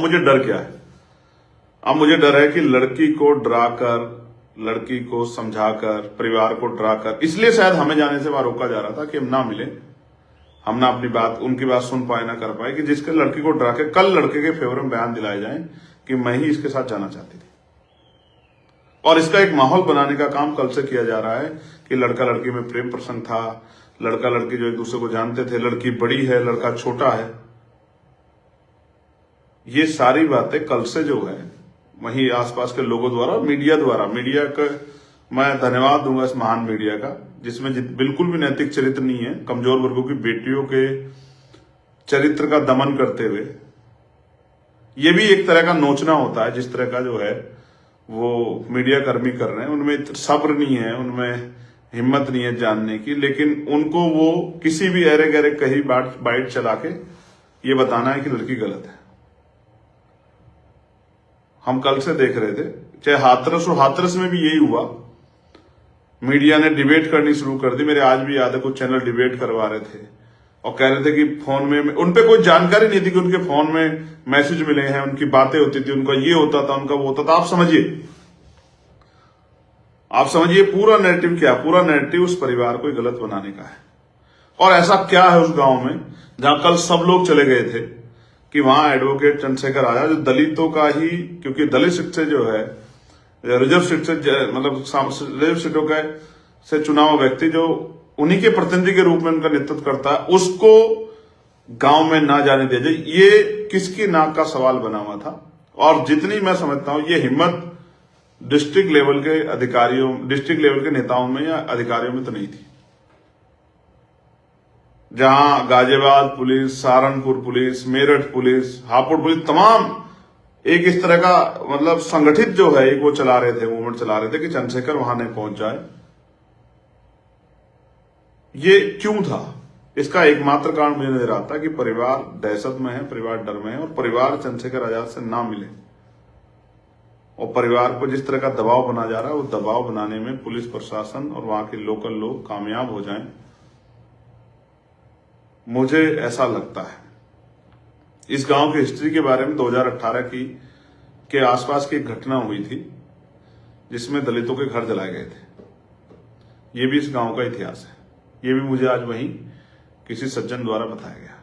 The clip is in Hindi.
मुझे डर क्या है? अब मुझे डर है कि लड़की को डराकर, लड़की को समझाकर, परिवार को डराकर, इसलिए शायद हमें जाने से वहां रोका जा रहा था कि हम ना मिले, हम ना अपनी बात, उनकी बात सुन पाए, ना कर पाए, कि जिसके लड़की को डरा के कल लड़के के फेवर में बयान दिलाए जाए कि मैं ही इसके साथ जाना चाहती थी। और इसका एक माहौल बनाने का काम कल से किया जा रहा है कि लड़का लड़की में प्रेम प्रसंग था, लड़का लड़की जो एक दूसरे को जानते थे, लड़की बड़ी है, लड़का छोटा है। ये सारी बातें कल से जो है वहीं आसपास के लोगों द्वारा, मीडिया का मैं धन्यवाद दूंगा इस महान मीडिया का, जिसमें बिल्कुल भी नैतिक चरित्र नहीं है, कमजोर वर्गों की बेटियों के चरित्र का दमन करते हुए। ये भी एक तरह का नोचना होता है, जिस तरह का जो है वो मीडिया कर्मी कर रहे हैं, उनमें सब्र नहीं है, उनमें हिम्मत नहीं है जानने की, लेकिन उनको वो किसी भी अरे गहरे कहीं बाइट चला के ये बताना है कि लड़की गलत है। हम कल से देख रहे थे, चाहे हाथरस और हाथरस में भी यही हुआ, मीडिया ने डिबेट करनी शुरू कर दी। मेरे आज भी याद है कुछ चैनल डिबेट करवा रहे थे और कह रहे थे कि फोन में उनपे कोई जानकारी नहीं थी कि उनके फोन में मैसेज मिले हैं, उनकी बातें होती थी, उनका ये होता था, उनका वो होता था। आप समझिए पूरा नैरेटिव क्या, पूरा नैरेटिव उस परिवार को गलत बनाने का है। और ऐसा क्या है उस गांव में जहां कल सब लोग चले गए थे कि वहां एडवोकेट चंद्रशेखर आजाद, जो दलितों का ही, क्योंकि दलित सीट से जो है, रिजर्व सीट से, मतलब रिजर्व सीटों का से चुनाव व्यक्ति जो उन्हीं के प्रतिनिधि के रूप में उनका नेतृत्व करता है, उसको गांव में ना जाने दिया जाए, ये किसकी नाक का सवाल बना हुआ था। और जितनी मैं समझता हूं ये हिम्मत डिस्ट्रिक्ट लेवल के अधिकारियों, डिस्ट्रिक्ट लेवल के नेताओं में या अधिकारियों में तो नहीं थी। जहां Ghaziabad police, Saharanpur police, Meerut police, Hapur police, तमाम एक इस तरह का मतलब संगठित जो है एक वो चला रहे थे, मूवमेंट चला रहे थे कि चंद्रशेखर वहां नहीं पहुंच जाए। ये क्यों था? इसका एकमात्र कारण मुझे नजर आता है कि परिवार दहशत में है, परिवार डर में है, और परिवार चंद्रशेखर आजाद से ना मिले, और परिवार को जिस तरह का दबाव बना जा रहा है, वो दबाव बनाने में पुलिस प्रशासन और वहां के लोकल लोग कामयाब हो जाएं, मुझे ऐसा लगता है। इस गांव की हिस्ट्री के बारे में 2018 के आसपास की एक घटना हुई थी जिसमें दलितों के घर जलाए गए थे। ये भी इस गांव का इतिहास है। ये भी मुझे आज वहीं किसी सज्जन द्वारा बताया गया।